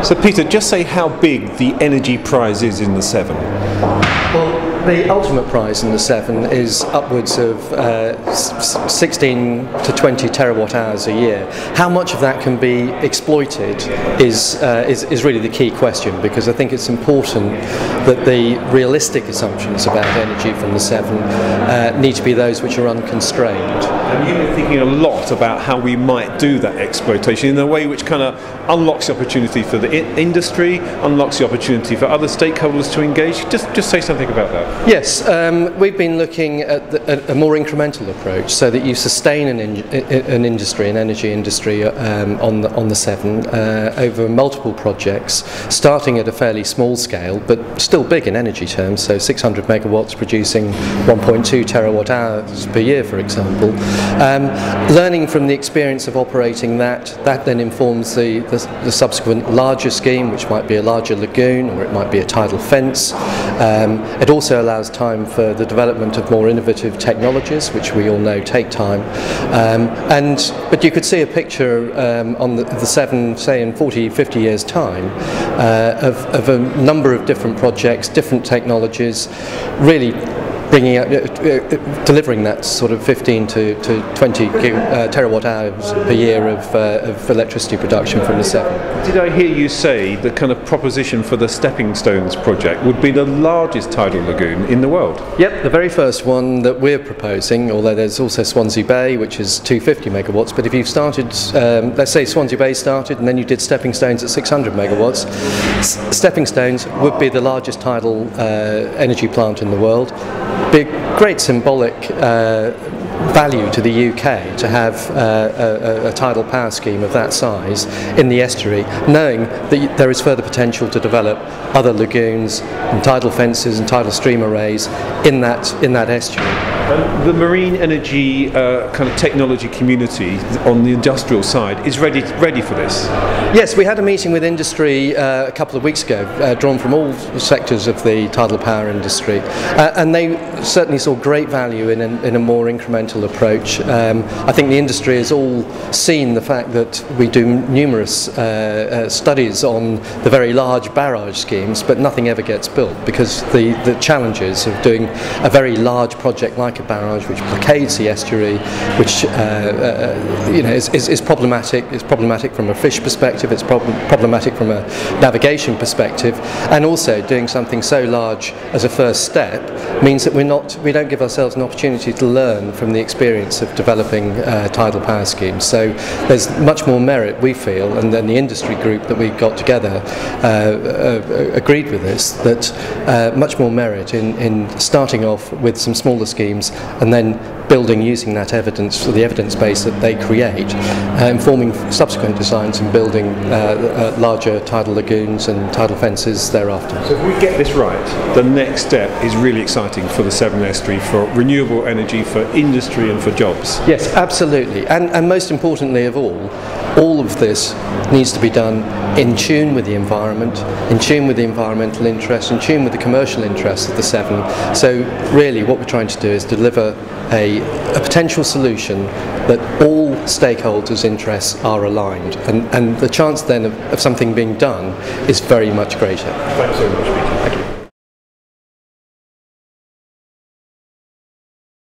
So Peter, just say how big the energy prize is in the Severn. Well, the ultimate prize in the Severn is upwards of 16 to 20 terawatt hours a year. How much of that can be exploited is really the key question, because I think it's important that the realistic assumptions about energy from the Severn need to be those which are unconstrained. And you've been thinking a lot about how we might do that exploitation in a way which kind of unlocks the opportunity for the industry, unlocks the opportunity for other stakeholders to engage. Just say something about that. Yes, we've been looking at a more incremental approach, so that you sustain an energy industry on the Severn over multiple projects, starting at a fairly small scale, but still big in energy terms. So 600 megawatts producing 1.2 terawatt hours per year, for example. Learning from the experience of operating that then informs the subsequent larger scheme, which might be a larger lagoon or it might be a tidal fence. It also allows time for the development of more innovative technologies, which we all know take time. But you could see a picture on the Severn, say in 40, 50 years' time, of a number of different projects, different technologies, really bringing out, delivering that sort of 15 to 20 terawatt hours per year of electricity production from the Severn. Did I hear you say the kind of proposition for the Stepping Stones project would be the largest tidal lagoon in the world? Yep, the very first one that we're proposing, although there's also Swansea Bay, which is 250 megawatts, but if you started, let's say Swansea Bay started and then you did Stepping Stones at 600 megawatts, Stepping Stones would be the largest tidal energy plant in the world. Be a great symbolic value to the UK to have a tidal power scheme of that size in the estuary, knowing that there is further potential to develop other lagoons and tidal fences and tidal stream arrays in that estuary. The marine energy kind of technology community on the industrial side is ready for this. Yes, we had a meeting with industry a couple of weeks ago, drawn from all sectors of the tidal power industry, and they certainly saw great value in a more incremental approach. I think the industry has all seen the fact that we do numerous studies on the very large barrage schemes, but nothing ever gets built because the challenges of doing a very large project like a barrage which blockades the estuary, which is problematic. It's problematic from a fish perspective, it's problematic from a navigation perspective, and also doing something so large as a first step means that we don't give ourselves an opportunity to learn from the experience of developing tidal power schemes. So there's much more merit, we feel, and then the industry group that we got together agreed with this, that much more merit in starting off with some smaller schemes and then building using that evidence, or the evidence base that they create, informing subsequent designs and building larger tidal lagoons and tidal fences thereafter. So if we get this right, the next step is really exciting for the Severn Estuary, for renewable energy, for industry and for jobs. Yes, absolutely. And most importantly of all of this needs to be done in tune with the environment, in tune with the environmental interests, in tune with the commercial interests of the Severn. So really what we're trying to do is deliver a potential solution that all stakeholders' interests are aligned, and the chance then of something being done is very much greater. Thanks so much, Peter. Thank you.